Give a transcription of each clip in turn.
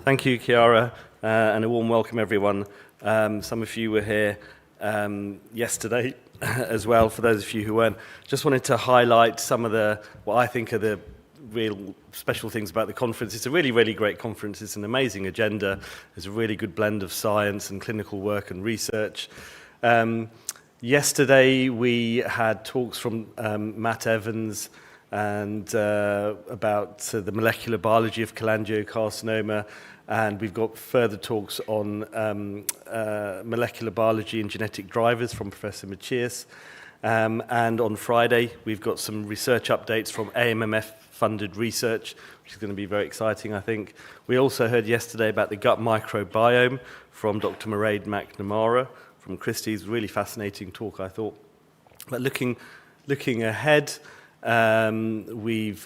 Thank you, Chiara, and a warm welcome, everyone. Some of you were here yesterday as well. For those of you who weren't, just wanted to highlight some of what I think are the real special things about the conference. It's a really, really great conference. It's an amazing agenda. There's a really good blend of science and clinical work and research. Yesterday, we had talks from Matt Evans and about the molecular biology of cholangiocarcinoma, and we've got further talks on molecular biology and genetic drivers from Professor Macias. And on Friday, we've got some research updates from AMMF-funded research, which is going to be very exciting, I think. We also heard yesterday about the gut microbiome from Dr. Mairead McNamara from Christie's. Really fascinating talk, I thought. But looking ahead, we're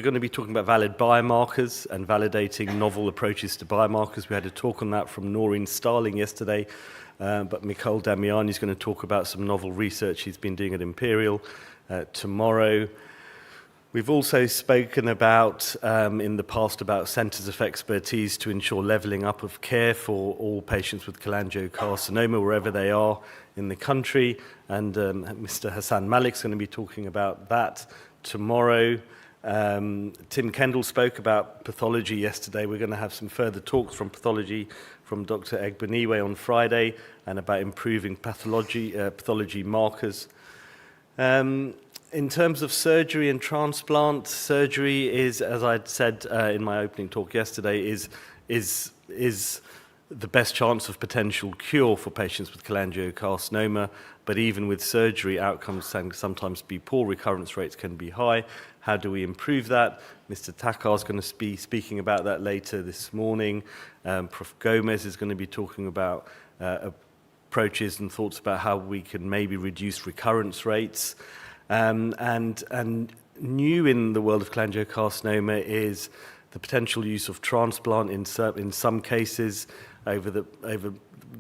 going to be talking about valid biomarkers and validating novel approaches to biomarkers. We had a talk on that from Noreen Starling yesterday, but Mikhail Damiani is going to talk about some novel research he's been doing at Imperial tomorrow. We've also spoken about, in the past, about centres of expertise to ensure levelling up of care for all patients with cholangiocarcinoma, wherever they are in the country. And Mr. Hassan Malik's going to be talking about that tomorrow. Tim Kendall spoke about pathology yesterday. We're going to have some further talks from pathology from Dr. Egbaniwe on Friday, and about improving pathology markers. In terms of surgery and transplant, surgery is, as I'd said in my opening talk yesterday, is the best chance of potential cure for patients with cholangiocarcinoma. But even with surgery, outcomes can sometimes be poor, recurrence rates can be high. How do we improve that? Mr. Takar is going to be speaking about that later this morning. Prof. Gomez is going to be talking about approaches and thoughts about how we can maybe reduce recurrence rates. And new in the world of cholangiocarcinoma is the potential use of transplant in some cases. Over the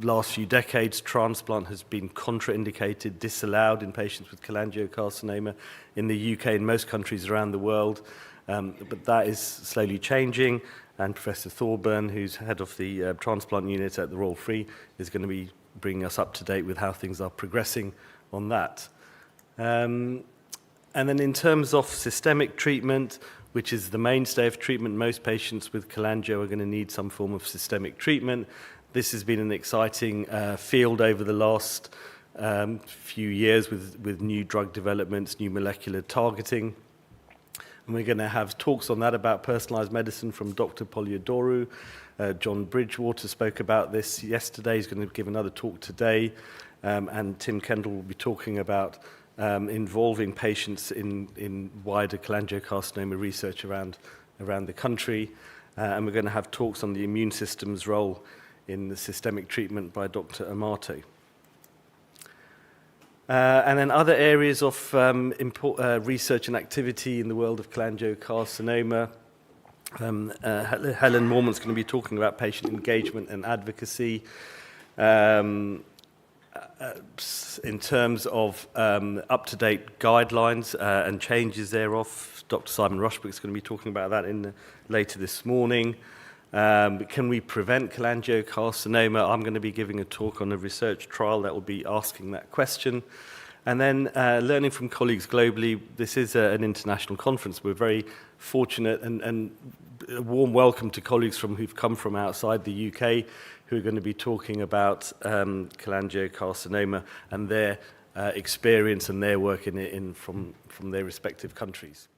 last few decades, transplant has been contraindicated, disallowed in patients with cholangiocarcinoma in the UK and most countries around the world. But that is slowly changing, and Professor Thorburn, who's head of the transplant unit at the Royal Free, is going to be bringing us up to date with how things are progressing on that. And then in terms of systemic treatment, which is the mainstay of treatment, most patients with cholangio are going to need some form of systemic treatment. This has been an exciting field over the last few years with new drug developments, new molecular targeting. And we're going to have talks on that about personalized medicine from Dr. Polyadoru. John Bridgewater spoke about this yesterday. He's going to give another talk today. And Tim Kendall will be talking about involving patients in wider cholangiocarcinoma research around the country. And we're going to have talks on the immune system's role in the systemic treatment by Dr. Amato. And then other areas of research and activity in the world of cholangiocarcinoma. Helen Mormont's going to be talking about patient engagement and advocacy. In terms of up-to-date guidelines and changes thereof, Dr. Simon Rushbrook is going to be talking about that later this morning. Can we prevent cholangiocarcinoma? I'm going to be giving a talk on a research trial that will be asking that question. And then learning from colleagues globally. This is an international conference. We're very fortunate, and a warm welcome to colleagues who've come from outside the UK, who are going to be talking about cholangiocarcinoma and their experience and their work from their respective countries.